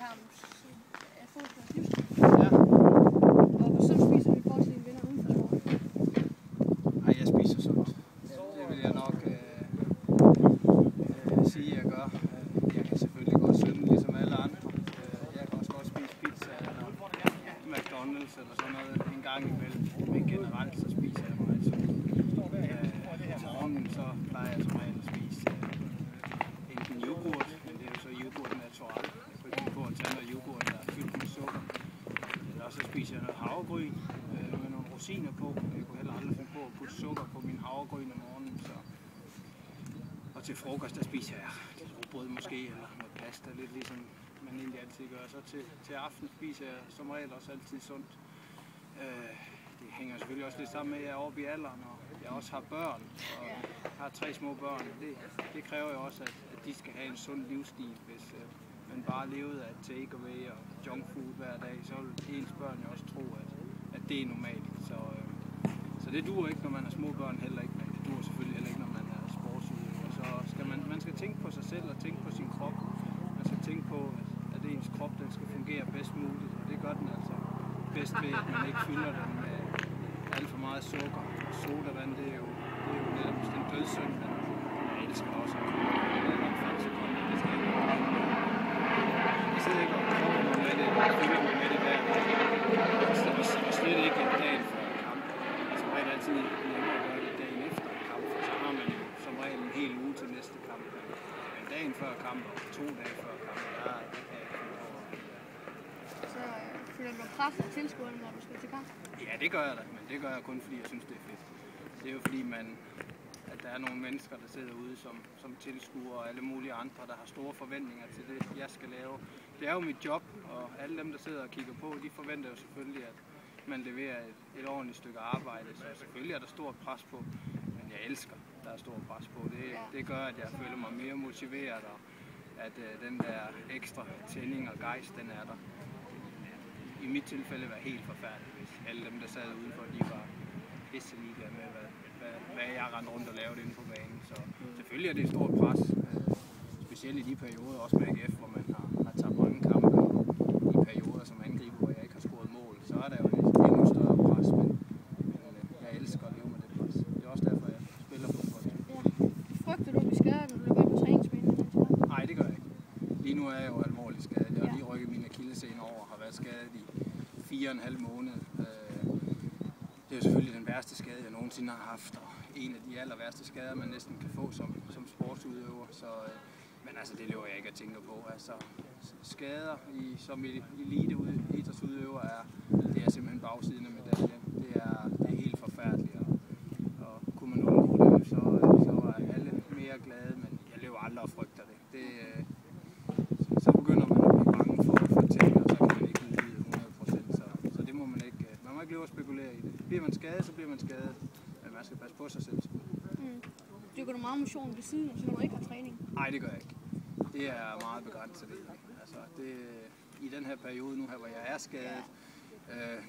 har fodbold livsstil. Ja. Og hvor sundt spiser vi i forhold til dine venner uden for sport? Ej, jeg spiser sundt. Det vil jeg nok sige, jeg gør. Jeg kan selvfølgelig godt synde ligesom alle andre. Jeg kan også godt spise pizza eller McDonald's eller sådan noget en gang imellem. Men generelt så spiser jeg meget sundt. Om morgenen så plejer jeg som regel at spise enten yoghurt, men det er jo så yoghurt natural. Jeg kunne ikke på at tage noget yoghurt, der er fyldt med sukker. Eller så spiser jeg noget havregryn med nogle rosiner på. Jeg kunne heller aldrig finde på at putte sukker på min havregryn om morgenen. Så. Og til frokost der spiser jeg rugbrød måske, eller noget pasta, lidt ligesom man egentlig altid gør. Så til aften spiser jeg som regel også altid sundt. Det hænger selvfølgelig også lidt sammen med, at jeg er oppe i alderen, og jeg også har børn, og har 3 små børn. Det kræver jo også, at de skal have en sund livsstil. Hvis man bare levede af takeaway og junkfood hver dag, så vil ens børn jo også tro, at det er normalt. Så det duer ikke, når man har små børn heller ikke, men det duer selvfølgelig heller ikke, når man er sportsudøver. Så skal man skal tænke på sig selv og tænke på sin krop. Man skal tænke på, at ens krop den skal fungere bedst muligt, og det gør den altså bedst ved, at man ikke fylder den med alt for meget sukker. Og sodavand, det er jo netop den dødssynd, men jeg elsker også at komme med fransekomme. Det skal jeg ikke. Jeg sidder ikke og prøver mig med det, og fylder mig med det hver dag. Og slet ikke en dag før en kamp. Altså det er altid nemmere at gøre det dagen efter en kamp, for så har man jo som regel en hel uge til næste kamp. Men dagen før kamp og 2 dage før kamp, der kan jeg ikke finde over. Så føler du pres af tilskuerne, når du skal til kamp? Ja, det gør jeg da, men det gør jeg kun fordi jeg synes det er fedt. Det er jo fordi at der er nogle mennesker, der sidder ude som tilskuere og alle mulige andre, der har store forventninger til det, jeg skal lave. Det er jo mit job, og alle dem, der sidder og kigger på, de forventer jo selvfølgelig, at man leverer et ordentligt stykke arbejde. Så selvfølgelig er der stort pres på, men jeg elsker, at der er stort pres på. Det gør, at jeg føler mig mere motiveret, og at den der ekstra tænding og gejst, den er der. I mit tilfælde var helt forfærdeligt, hvis alle dem, der sad udenfor, de var pisse ligeglade med, hvad jeg rendte rundt og lavede inde på banen. Så selvfølgelig er det et stort pres, specielt i de perioder, også med AGF, hvor man har tabt mange kampe, i perioder som angriber, hvor jeg ikke har scoret mål, så er der jo et endnu større pres, men jeg elsker at leve med det pres. Det er også derfor, jeg spiller fodbold. Ja. Frygter du at blive skadet, når du løber ind på træningsbanen? Nej, det gør jeg ikke. Lige nu er jeg jo alvorligt skadet. Jeg har lige rykket mine akillessene over og har været skadet i 4,5 måneder. Det er jo selvfølgelig den værste skade, jeg nogensinde har haft, og en af de aller værste skader, man næsten kan få som sportsudøver. Så, men altså, det løber jeg ikke at tænke på. Altså, skader som eliteidrætsudøver det er simpelthen bagsiden af medaljen. Det er helt forfærdeligt, og kunne man undgå det, så er alle mere glade, men jeg løber aldrig og frygter det. Så begynder man at blive bange for ting, og så kan man ikke udvide 100%. Så det må man ikke. Man må ikke løbe og spekulere i det. Bliver man skadet, så bliver man skadet. Men man skal passe på sig selv. Dyrker du meget motion ved siden, så når du ikke har træning? Nej, det gør jeg ikke. Det er meget begrænset. Altså, i den her periode nu her, hvor jeg er skadet,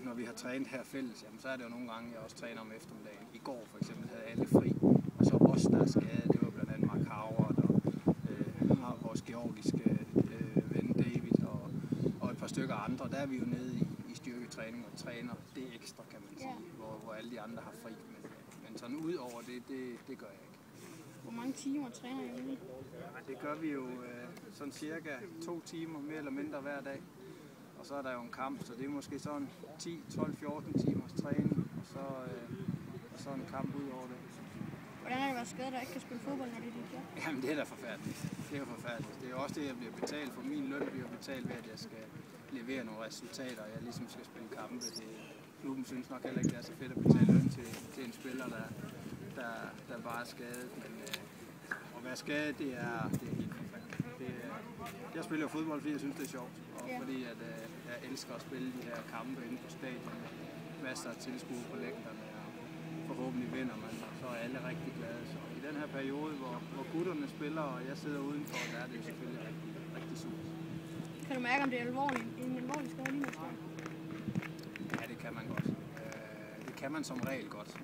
når vi har trænet her fælles, jamen, så er det jo nogle gange, jeg også træner om eftermiddagen. I går for eksempel havde alle fri, og så os, der er skadet, det var blandt andet Mark Howard og har vores georgiske ven David og et par stykker andre. Der er vi jo nede i styrketræning og træner det ekstra, kan man sige, hvor alle de andre har fri. Men sådan ud over det gør jeg ikke. Hvor mange timer træner jeg ude? Det gør vi jo sådan cirka 2 timer, mere eller mindre hver dag. Og så er der jo en kamp, så det er måske sådan 10, 12, 14 timers træning, og så en kamp ud over det. Hvordan er det at være skadet, der ikke kan spille fodbold, når det er dit job? Jamen det er da forfærdeligt. Det er jo forfærdeligt. Det er jo også det, jeg bliver betalt for. Min løn bliver betalt ved, at jeg skal levere nogle resultater, og jeg ligesom skal spille kampe. Klubben synes nok heller ikke, det er så fedt at betale løn til en spiller, der bare er skadet. Men at være skadet, det er helt forfærdeligt. Jeg spiller fodbold, fordi jeg synes, det er sjovt. Og fordi at, jeg elsker at spille de her kampe inde på stadion. Masser af tilskuere på lægterne, og forhåbentlig vinder man, og så er alle rigtig glade. Så i den her periode, hvor gutterne spiller, og jeg sidder udenfor, der er det selvfølgelig rigtig, rigtig surt. Kan du mærke, om det er en alvorlig skade lige nu? Ja, det kan man godt. Det kan man som regel godt.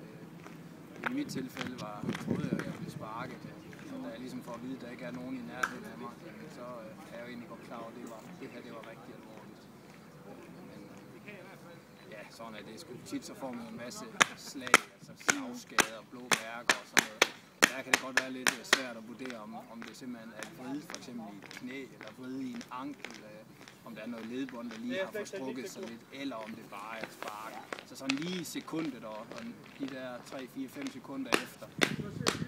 I mit tilfælde troede jeg, at jeg blev sparket. Så da jeg ligesom får at vide, at der ikke er nogen i nærheden af mig, så er jeg jo egentlig godt klar over, at det her var rigtig alvorligt. Men ja, sådan er det sgu. Tit så får man en masse slag, altså slagskader, blå mærker og sådan noget. Der kan det godt være lidt svært at vurdere, om det simpelthen er et vride, for eksempel i et knæ, eller vride i en ankel, om der er noget ledbånd, der lige har forstrukket sig lidt, eller om det bare er et spark. Så sådan lige sekundet og de der 3-4-5 sekunder efter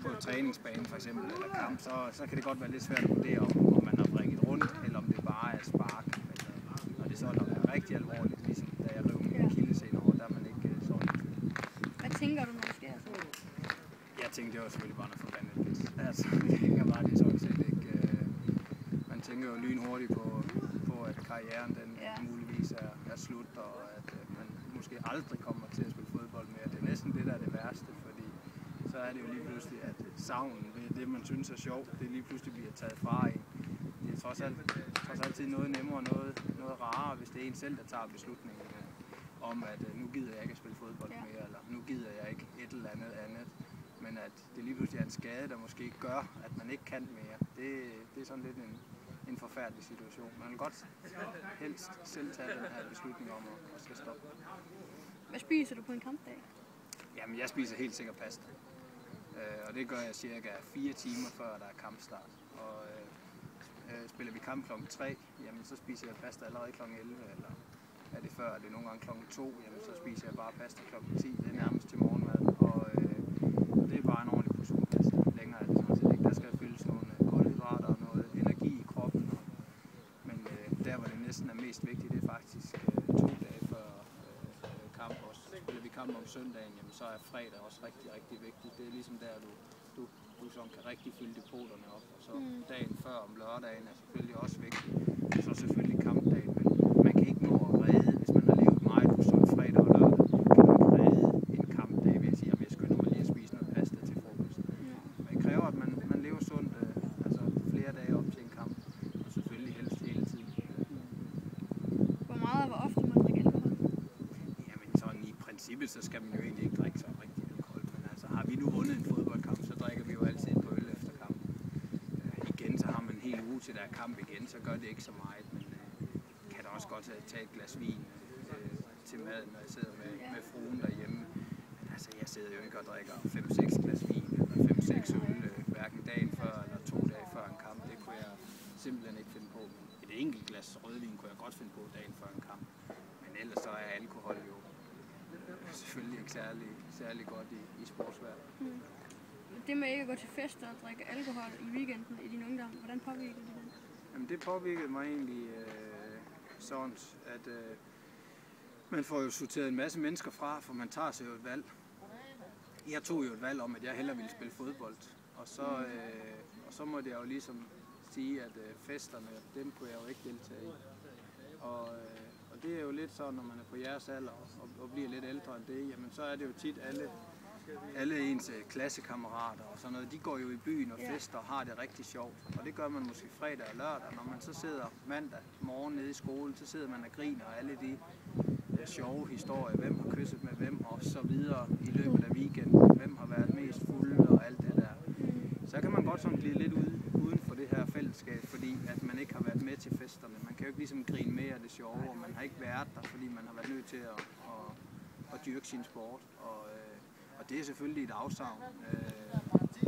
på træningsbanen for eksempel, eller kamp, så kan det godt være lidt svært at vurdere, om man har brækket rundt, eller om det bare er et spark. Og det er sådan noget rigtig alvorligt, ligesom da jeg rev min akillescene over, der er man ikke sådan. Hvad tænker du, når det sker? Jeg tænkte, det var selvfølgelig bare noget forbandet pis. Altså, jeg tænker bare, det er sådan set ikke. Man tænker jo lynhurtigt på at karrieren den muligvis er slut, og at man måske aldrig kommer til at spille fodbold mere. Det er næsten det, der er det værste, fordi så er det jo lige pludselig, at savnen ved det, man synes er sjovt, det lige pludselig bliver taget fra en. Det er trods altid noget nemmere, noget rarere, hvis det er en selv, der tager beslutningen om, at nu gider jeg ikke at spille fodbold mere, eller nu gider jeg ikke et eller andet. Men at det lige pludselig er en skade, der måske gør, at man ikke kan mere. Det er sådan lidt en forfærdelig situation. Man vil godt helst selv tage den her beslutning om at skal stoppe. Hvad spiser du på en kampdag? Jamen, jeg spiser helt sikkert pasta. Og det gør jeg cirka 4 timer før der er kampstart. Og spiller vi kamp kl. 3, jamen så spiser jeg pasta allerede kl. 11, eller er det før, er det nogle gange kl. 2, jamen så spiser jeg bare pasta kl. 10. Det er nærmest til morgenmad. Og det er bare en ordentlig portion pasta. Længere er det sådan set ikke. Der skal fyldes nogle kulhydrater og noget energi i kroppen. Men der, hvor det næsten er mest vigtigt, det er faktisk 2 dage før kamp også. Spiller vi kamp om søndagen, jamen, så er fredag også rigtig, rigtig vigtigt. Det er ligesom der, du sådan kan rigtig fylde depoterne op. Og så dagen før om lørdagen er selvfølgelig også vigtigt. Og så selvfølgelig kampdagen. Men man kan ikke nå at redde, hvis man har levet meget usundt fredag og lørdag, kan man ikke redde en kampdag ved at sige, at jeg skynder mig lige at spise noget pasta til frokost. Men det kræver, at man lever sundt altså flere dage op til en kamp. Og selvfølgelig helst hele tiden. Hvor meget og hvor ofte må man drikke alkohol? Jamen sådan i princippet, så skal man jo egentlig ikke drikke så rigtig alkohol. Men altså har vi nu vundet en fodboldkamp, så drikker vi jo altid på øl efter kamp. Igen, så har man en hel uge til der er kamp igen, så gør det ikke så meget. Men kan da også godt tage et glas vin til maden, når jeg sidder med fruen derhjemme. Men altså, jeg sidder jo ikke og drikker 5-6 glas vin eller 5-6 øl, hverken dagen før eller 2 dage før en kamp. Det kunne jeg simpelthen ikke finde på. Et enkelt glas rødvin kunne jeg godt finde på dagen før en kamp. Men ellers så er alkohol jo selvfølgelig ikke særlig godt i sportsverdenen. Det med ikke at gå til fester og drikke alkohol i weekenden i din ungdom, hvordan påvirker det den? Jamen det påvirkede mig egentlig sådan, at man får jo sorteret en masse mennesker fra, for man tager sig jo et valg. Jeg tog jo et valg om, at jeg hellere ville spille fodbold, og så måtte jeg jo ligesom sige, at festerne, dem kunne jeg jo ikke deltage i. Og det er jo lidt sådan, når man er på jeres alder og bliver lidt ældre end det, jamen så er det jo tit alle ens klassekammerater og sådan noget, de går jo i byen og fester og har det rigtig sjovt. Og det gør man måske fredag og lørdag. Når man så sidder mandag morgen nede i skolen, så sidder man og griner alle de sjove historier, hvem har kysset med hvem og så videre i løbet af weekenden, hvem har været mest fulde og alt det der. Så kan man godt sådan blive lidt uden for det her fællesskab, fordi at man ikke har været med til festerne. Man kan jo ikke ligesom grine mere af det sjove, og man har ikke været der, fordi man har været nødt til at dyrke sin sport. Og det er selvfølgelig et afsavn.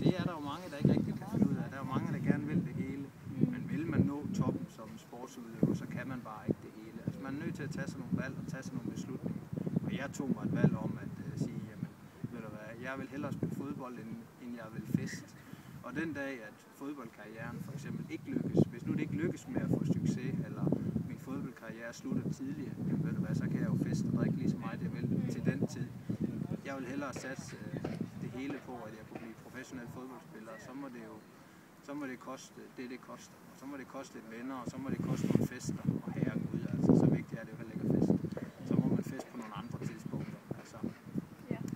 Det er der jo mange, der ikke rigtig kan finde ud af. Der er jo mange, der gerne vil det hele. Men vil man nå toppen som sportsudøver, så kan man bare ikke det hele. Altså man er nødt til at tage sig nogle valg og tage sig nogle beslutninger. Og jeg tog mig et valg om at sige, jamen, ved du hvad, jeg vil hellere spille fodbold, end jeg vil feste. Og den dag, at fodboldkarrieren for eksempel ikke lykkes, hvis nu det ikke lykkes med at få succes, eller min fodboldkarriere slutter tidligere, jamen ved du hvad, så kan jeg jo feste og drikke lige så meget, jeg vil til den tid. Jeg vil hellere satse det hele på, at jeg kunne blive professionel fodboldspiller, og så må det koste det koster. Og så må det koste lidt venner, og så må det koste nogle fester, og herregud, altså så vigtigt er det jo heller ikke at feste. Så må man feste på nogle andre tidspunkter. Altså,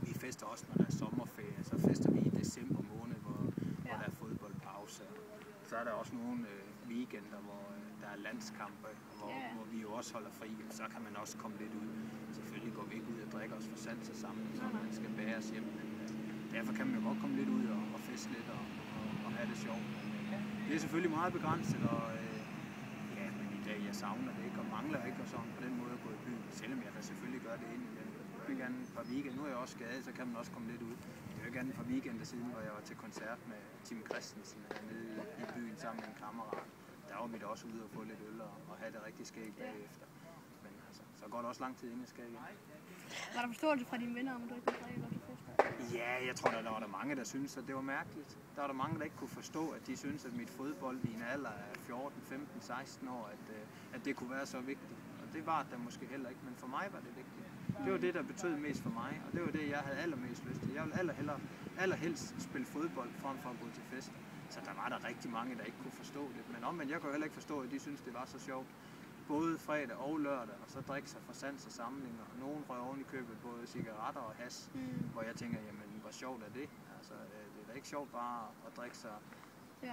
vi fester også, når der er sommerferie, så fester vi i december måned, hvor der er fodboldpause. Så er der også nogle weekender, hvor der er landskampe, hvor vi jo også holder fri, og så kan man også komme lidt ud. Selvfølgelig går vi ikke ud og drikker os for sanser sammen, så man skal bære os hjem. Men derfor kan man jo godt komme lidt ud og feste lidt og have det sjovt. Det er selvfølgelig meget begrænset, og ja, men i dag, jeg savner det ikke, og mangler ikke og sådan på den måde at gå i byen, selvom jeg da selvfølgelig gør det indimellem. Jeg vil gerne et par weekender. Nu er jeg også skadet, så kan man også komme lidt ud. Jeg vil gerne et par weekender siden, hvor jeg var til koncert med Tim Christensen hernede i byen sammen med en kammerat. Der var vi da også ude og få lidt øl og have det rigtig skægt bagefter. Men altså, så går det også lang tid, inden jeg skal igen. Var der forståelse fra dine venner, om du ikke kunne drikke godt til fester? Ja, jeg tror, der var der mange, der syntes, at det var mærkeligt. Der var der mange, der ikke kunne forstå, at de syntes, at mit fodbold i en alder af 14, 15, 16 år, at det kunne være så vigtigt. Og det var det måske heller ikke, men for mig var det vigtigt. Det var det, der betød mest for mig, og det var det, jeg havde allermest lyst til. Jeg ville allerhelst spille fodbold frem for at gå til fester. Så der var der rigtig mange, der ikke kunne forstå det. Men omvendt, jeg kunne heller ikke forstå, at de syntes, det var så sjovt. Både fredag og lørdag, og så drikke sig for sans og samlinger. Og nogen røg oven i købet både cigaretter og hash, hvor jeg tænker, jamen hvor sjovt er det? Altså, det er da ikke sjovt bare at drikke sig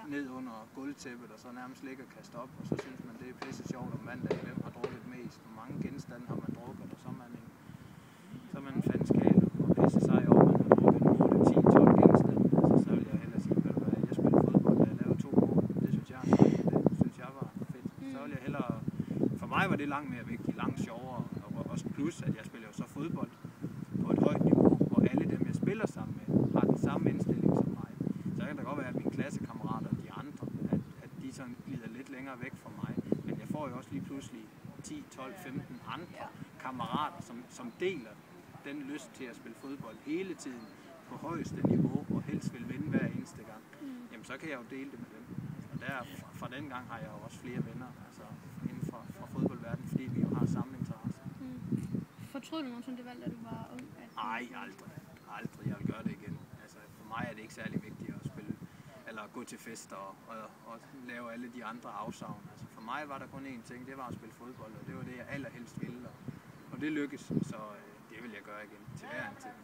ned under gulvtæppet, og så nærmest ligge og kaste op, og så synes man, det er pisse sjovt om mandag, hvem har drukket mest, hvor mange genstande har man drukket, og så er man en fanskal og pisse sig over, man har drukket 8, 10, 12 genstande. Altså, så vil jeg hellere sige, ved du hvad, jeg spiller fodbold, og jeg laver 2 mål, det synes jeg var fedt. Så vil jeg hellere. For mig var det langt mere vigtigt, langt sjovere, og også plus, at jeg spiller jo så fodbold på et højt niveau, hvor alle dem, jeg spiller sammen med, har den samme indstilling som mig. Så kan det godt være, at mine klassekammerater og de andre, at de sådan glider lidt længere væk fra mig, men jeg får jo også lige pludselig 10, 12, 15 andre kammerater, som deler den lyst til at spille fodbold hele tiden på højeste niveau, og helst vil vinde hver eneste gang. Jamen så kan jeg jo dele det med dem. Og fra den gang har jeg jo også flere venner, altså inden for fodboldverdenen, fordi vi jo har samme interesse. Fortrød du nogensinde det valg, da du var ung? Nej, aldrig. Jeg vil gøre det igen. Altså for mig er det ikke særlig vigtigt at spille, eller gå til fester og lave alle de andre afsavn. Altså for mig var der kun én ting, det var at spille fodbold, og det var det, jeg allerhelst ville. Og det lykkedes, så det vil jeg gøre igen til hver en tid.